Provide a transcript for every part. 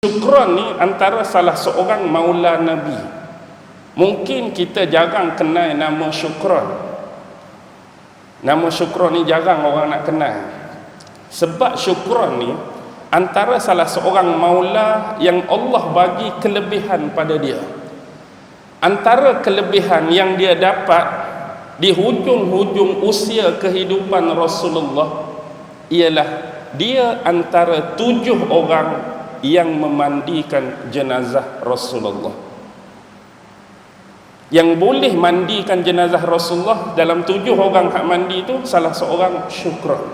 Syukran ni antara salah seorang maula Nabi. Mungkin kita jarang kenal nama Syukran. Nama Syukran ni jarang orang nak kenal. Sebab Syukran ni antara salah seorang maula yang Allah bagi kelebihan pada dia. Antara kelebihan yang dia dapat di hujung-hujung usia kehidupan Rasulullah ialah dia antara 7 orang yang memandikan jenazah Rasulullah. Yang boleh mandikan jenazah Rasulullah dalam 7 orang hak mandi itu salah seorang Syukran.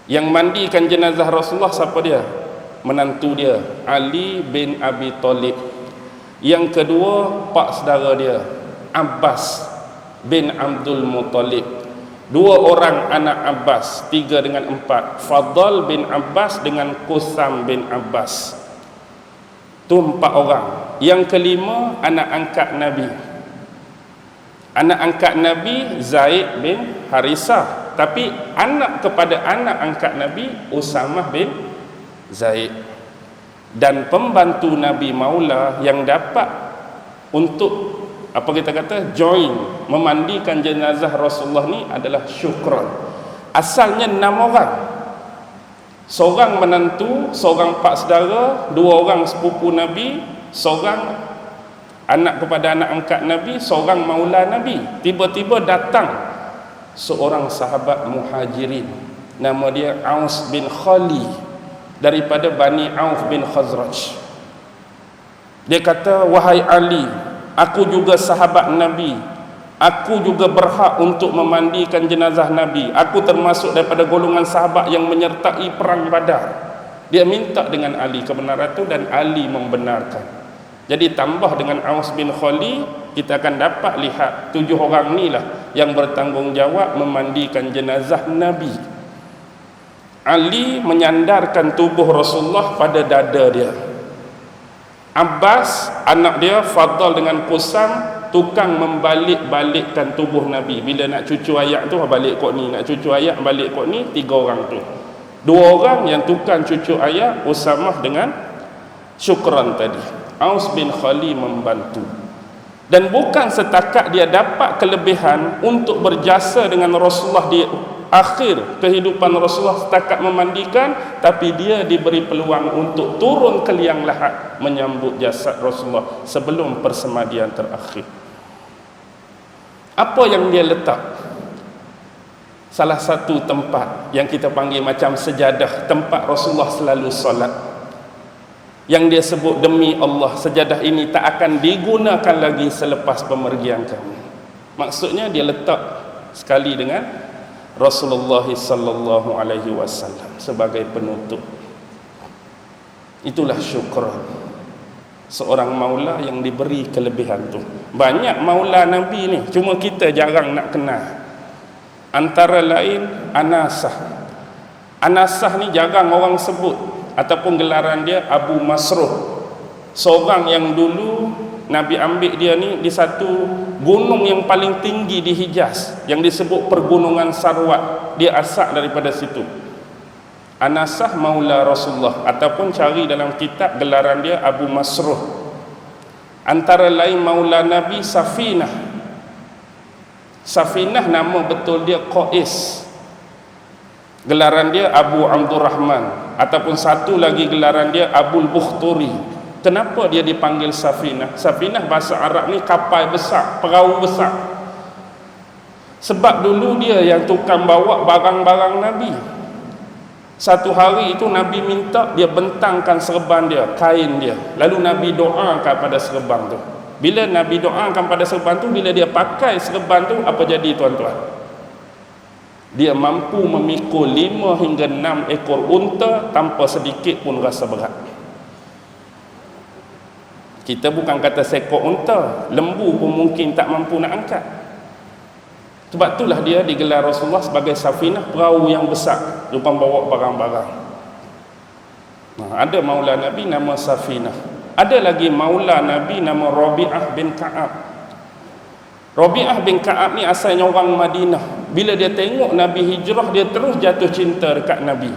Yang mandikan jenazah Rasulullah siapa dia? Menantu dia, Ali bin Abi Talib. Yang kedua, pak saudara dia, Abbas bin Abdul Muttalib. 2 orang anak Abbas, 3 dengan 4, Fadl bin Abbas dengan Qusam bin Abbas. Itu 4 orang. Yang kelima, anak angkat Nabi. Anak angkat Nabi Zaid bin Harisah, tapi anak kepada anak angkat Nabi Usamah bin Zaid. Dan pembantu Nabi Maula yang dapat untuk apa kita kata join memandikan jenazah Rasulullah ni adalah Syukran. Asalnya 6 orang. Seorang menantu, seorang pak saudara, 2 orang sepupu Nabi, seorang anak kepada anak angkat Nabi, seorang maula Nabi. Tiba-tiba datang seorang sahabat Muhajirin, nama dia Aus bin Khali, daripada Bani Auf bin Khazraj. Dia kata, wahai Ali, aku juga sahabat Nabi, aku juga berhak untuk memandikan jenazah Nabi. Aku termasuk daripada golongan sahabat yang menyertai perang Badar. Dia minta dengan Ali kebenaran itu dan Ali membenarkan. Jadi tambah dengan Aus bin Khali, kita akan dapat lihat 7 orang ni lah yang bertanggungjawab memandikan jenazah Nabi. Ali menyandarkan tubuh Rasulullah pada dada dia. Abbas, anak dia Fadl dengan Qusam, tukang membalik-balikkan tubuh Nabi. Bila nak cucu ayat tu balik kot ni, nak cucu ayat balik kot ni. 3 orang tu. 2 orang yang tukang cucu ayat, Usamah dengan Syukran tadi. Aus bin Khali membantu. Dan bukan setakat dia dapat kelebihan untuk berjasa dengan Rasulullah di akhir kehidupan Rasulullah setakat memandikan, tapi dia diberi peluang untuk turun ke liang lahat menyambut jasad Rasulullah sebelum persemadian terakhir. Apa yang dia letak? Salah satu tempat yang kita panggil macam sejadah, tempat Rasulullah selalu solat, yang dia sebut, demi Allah sejadah ini tak akan digunakan lagi selepas pemergian kami. Maksudnya dia letak sekali dengan Rasulullah sallallahu alaihi wasallam sebagai penutup. Itulah Syukran, seorang maula yang diberi kelebihan tu. Banyak maula Nabi ni, cuma kita jarang nak kenal. Antara lain Anasah. Anasah ni jarang orang sebut, ataupun gelaran dia Abu Masruh. Seorang yang dulu Nabi ambil dia ni di satu gunung yang paling tinggi di Hijaz yang disebut Pergunungan Sarwat. Dia asal daripada situ. Anasah maula Rasulullah, ataupun cari dalam kitab gelaran dia Abu Masruh. Antara lain maula Nabi Safinah. Safinah nama betul dia Qais. Gelaran dia Abu Abdurrahman, ataupun satu lagi gelaran dia Abul Bukhturi. Kenapa dia dipanggil Safinah? Safinah bahasa Arab ni kapal besar, perahu besar. Sebab dulu dia yang tukang bawa barang-barang Nabi. Satu hari itu Nabi minta dia bentangkan serban dia, kain dia. Lalu Nabi doakan pada serban tu. Bila Nabi doakan pada serban tu, bila dia pakai serban tu, apa jadi tuan-tuan? Dia mampu memikul 5 hingga 6 ekor unta tanpa sedikit pun rasa berat. Kita bukan kata seekor unta, lembu pun mungkin tak mampu nak angkat. Sebab itulah dia digelar Rasulullah sebagai Safinah, perahu yang besar, lupa bawa barang-barang. Ada maula Nabi nama Safinah. Ada lagi maula Nabi nama Rabi'ah bin Ka'ab. Rabi'ah bin Ka'ab ni asalnya orang Madinah. Bila dia tengok Nabi hijrah, dia terus jatuh cinta dekat Nabi.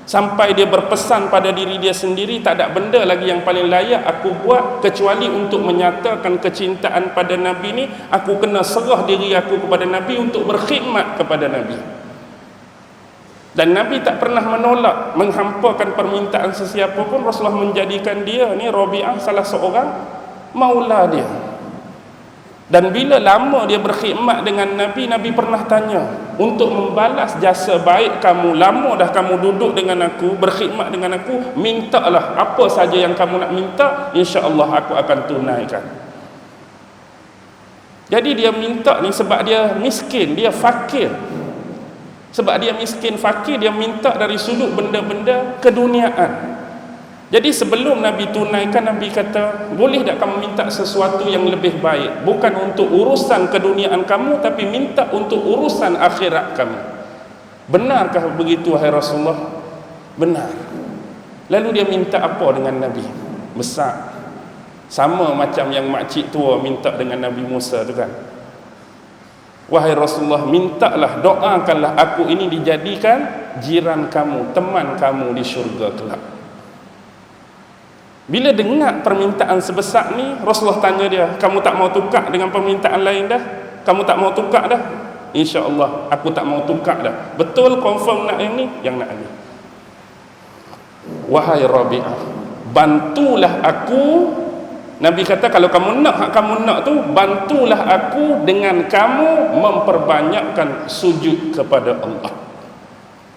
Sampai dia berpesan pada diri dia sendiri, tak ada benda lagi yang paling layak aku buat kecuali untuk menyatakan kecintaan pada Nabi ni. Aku kena serah diri aku kepada Nabi untuk berkhidmat kepada Nabi. Dan Nabi tak pernah menolak, menghampakan permintaan sesiapa pun. Rasulullah menjadikan dia ni Rabi'ah salah seorang maula dia. Dan bila lama dia berkhidmat dengan Nabi, Nabi pernah tanya, untuk membalas jasa baik kamu, lama dah kamu duduk dengan aku, berkhidmat dengan aku, mintalah apa saja yang kamu nak minta, insya-Allah aku akan tunaikan. Jadi dia minta ni sebab dia miskin, dia fakir. Sebab dia miskin, fakir, dia minta dari sudut benda-benda keduniaan. Jadi sebelum Nabi tunaikan, Nabi kata, boleh tak kamu minta sesuatu yang lebih baik, bukan untuk urusan keduniaan kamu, tapi minta untuk urusan akhirat kamu. Benarkah begitu wahai Rasulullah? Benar. Lalu dia minta apa dengan Nabi? Besar. Sama macam yang makcik tua minta dengan Nabi Musa tu kan. Wahai Rasulullah, mintalah, doakanlah aku ini dijadikan jiran kamu, teman kamu di syurga kelak. Bila dengar permintaan sebesar ni, Rasulullah tanya dia, kamu tak mau tukar dengan permintaan lain dah? Kamu tak mau tukar dah? InsyaAllah aku tak mau tukar dah. Betul, confirm nak yang ni? Yang nak ni. Wahai Rabi'ah, bantulah aku. Nabi kata, kalau kamu nak hak kamu nak tu, bantulah aku dengan kamu memperbanyakkan sujud kepada Allah.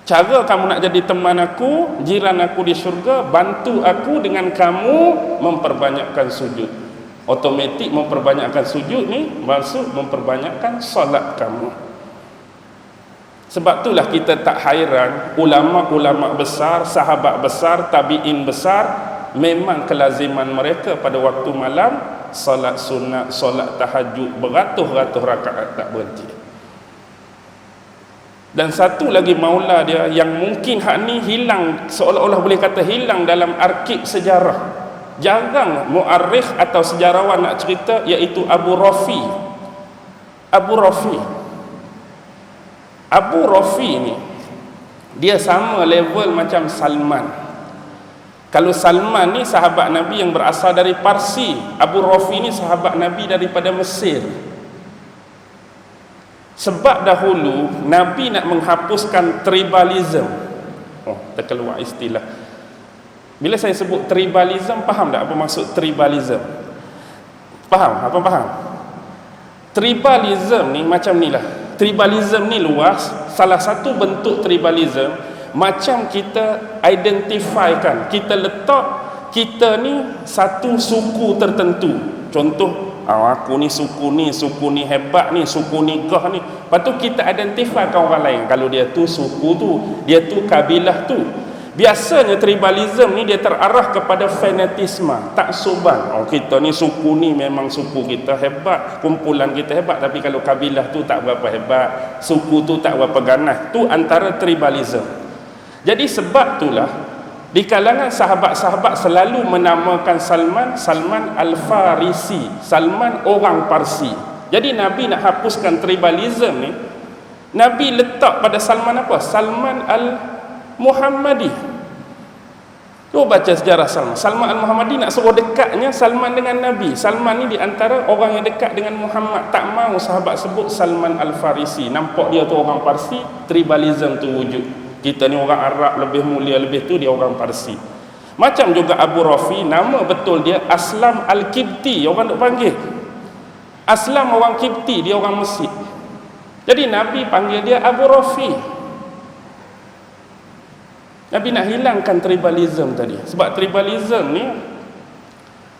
Cara kamu nak jadi teman aku, jiran aku di syurga, bantu aku dengan kamu memperbanyakkan sujud. Otomatik memperbanyakkan sujud ni maksud memperbanyakkan solat kamu. Sebab itulah kita tak hairan ulama-ulama besar, sahabat besar, tabi'in besar, memang kelaziman mereka pada waktu malam solat sunat, solat tahajud beratus-ratus rakaat tak berhenti. Dan satu lagi maula dia yang mungkin hak ni hilang, seolah-olah boleh kata hilang dalam arkib sejarah. Jarang muarikh atau sejarawan nak cerita, iaitu Abu Rafi. Abu Rafi ni dia sama level macam Salman. Kalau Salman ni sahabat Nabi yang berasal dari Parsi, Abu Rafi ni sahabat Nabi daripada Mesir. Sebab dahulu Nabi nak menghapuskan tribalism. Terkeluar istilah. Bila saya sebut tribalism, faham tak apa maksud tribalism? Faham? Apa faham? Tribalism ni macam ni lah. Tribalism ni luas. Salah satu bentuk tribalism, macam kita identifikan, kita letak kita ni satu suku tertentu. Contoh, aku ni suku ni hebat ni, suku ni gah ni. Lepas tu kita identify orang lain, kalau dia tu suku tu, dia tu kabilah tu. Biasanya tribalism ni dia terarah kepada fanatisme, taksuban. Kita ni suku ni memang suku kita hebat, kumpulan kita hebat, tapi kalau kabilah tu tak berapa hebat, suku tu tak berapa ganas. Tu antara tribalism. Jadi sebab itulah di kalangan sahabat-sahabat selalu menamakan Salman Al-Farisi, Salman orang Parsi. Jadi Nabi nak hapuskan tribalism ni, Nabi letak pada Salman apa? Salman Al-Muhammadi. Tu baca sejarah Salman Al-Muhammadi, nak suruh dekatnya Salman dengan Nabi. Salman ni di antara orang yang dekat dengan Muhammad. Tak mau sahabat sebut Salman Al-Farisi, nampak dia tu orang Parsi, tribalism tu wujud. Kita ni orang Arab, lebih mulia, lebih tu, dia orang Parsi. Macam juga Abu Rafi, nama betul dia Aslam Al-Kibti, orang duk panggil Aslam orang Kibti, dia orang Mesir. Jadi Nabi panggil dia Abu Rafi. Nabi nak hilangkan tribalism tadi. Sebab tribalism ni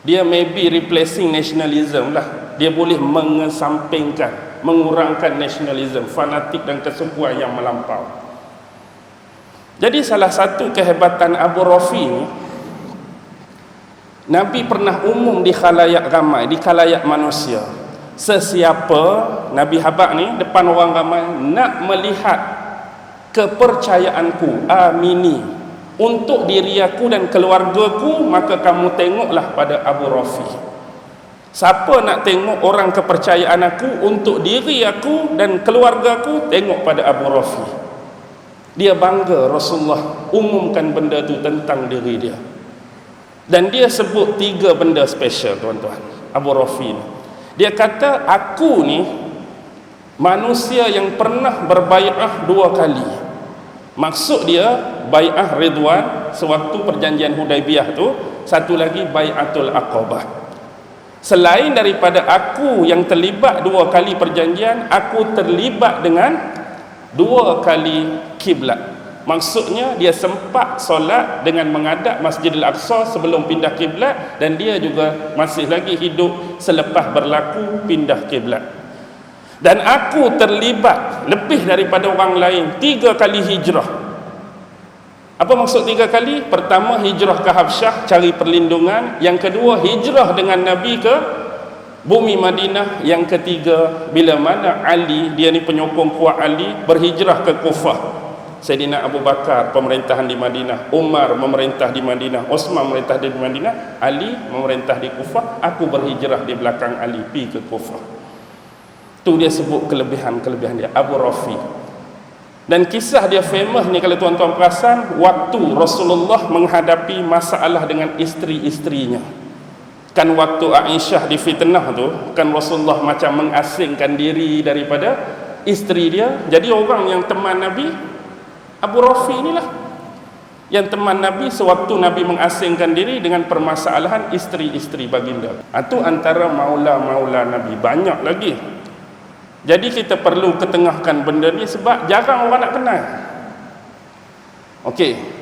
dia maybe replacing nationalism lah. Dia boleh mengesampingkan, mengurangkan nationalism, fanatik dan kesukuan yang melampau. Jadi salah satu kehebatan Abu Rafi ni, Nabi pernah umum di khalayak ramai, di khalayak manusia. Sesiapa Nabi habaq ni depan orang ramai nak melihat kepercayaanku, amini, untuk diri aku dan keluargaku, maka kamu tengoklah pada Abu Rafi. Siapa nak tengok orang kepercayaan aku untuk diri aku dan keluargaku, tengok pada Abu Rafi. Dia bangga Rasulullah umumkan benda tu tentang diri dia. Dan dia sebut 3 benda special, tuan-tuan. Abu Rafi ni, dia kata, aku ni manusia yang pernah berbai'ah 2 kali. Maksud dia bai'ah Ridwan sewaktu perjanjian Hudaibiyah tu, satu lagi bai'atul Aqabah. Selain daripada aku yang terlibat 2 kali perjanjian, aku terlibat dengan 2 kali kiblat. Maksudnya dia sempat solat dengan menghadap Masjidil Aqsa sebelum pindah kiblat, dan dia juga masih lagi hidup selepas berlaku pindah kiblat. Dan aku terlibat lebih daripada orang lain 3 kali hijrah. Apa maksud 3 kali? Pertama, hijrah ke Habsyah cari perlindungan. Yang kedua, hijrah dengan Nabi ke bumi Madinah. Yang ketiga, bila mana Ali, dia ni penyokong kuat Ali, berhijrah ke Kufah. Sayyidina Abu Bakar pemerintahan di Madinah, Umar memerintah di Madinah, Osman memerintah di Madinah, Ali memerintah di Kufah. Aku berhijrah di belakang Ali pergi ke Kufah. Tu dia sebut kelebihan-kelebihan dia, Abu Rafi. Dan kisah dia famous ni, kalau tuan-tuan perasan, waktu Rasulullah menghadapi masalah dengan isteri-isterinya. Kan waktu Aisyah difitnah tu, kan Rasulullah macam mengasingkan diri daripada isteri dia. Jadi orang yang teman Nabi, Abu Rafi inilah yang teman Nabi sewaktu Nabi mengasingkan diri dengan permasalahan isteri-isteri baginda. Itu antara maula-maula Nabi. Banyak lagi. Jadi kita perlu ketengahkan benda ni sebab jarang orang nak kenal. Okey.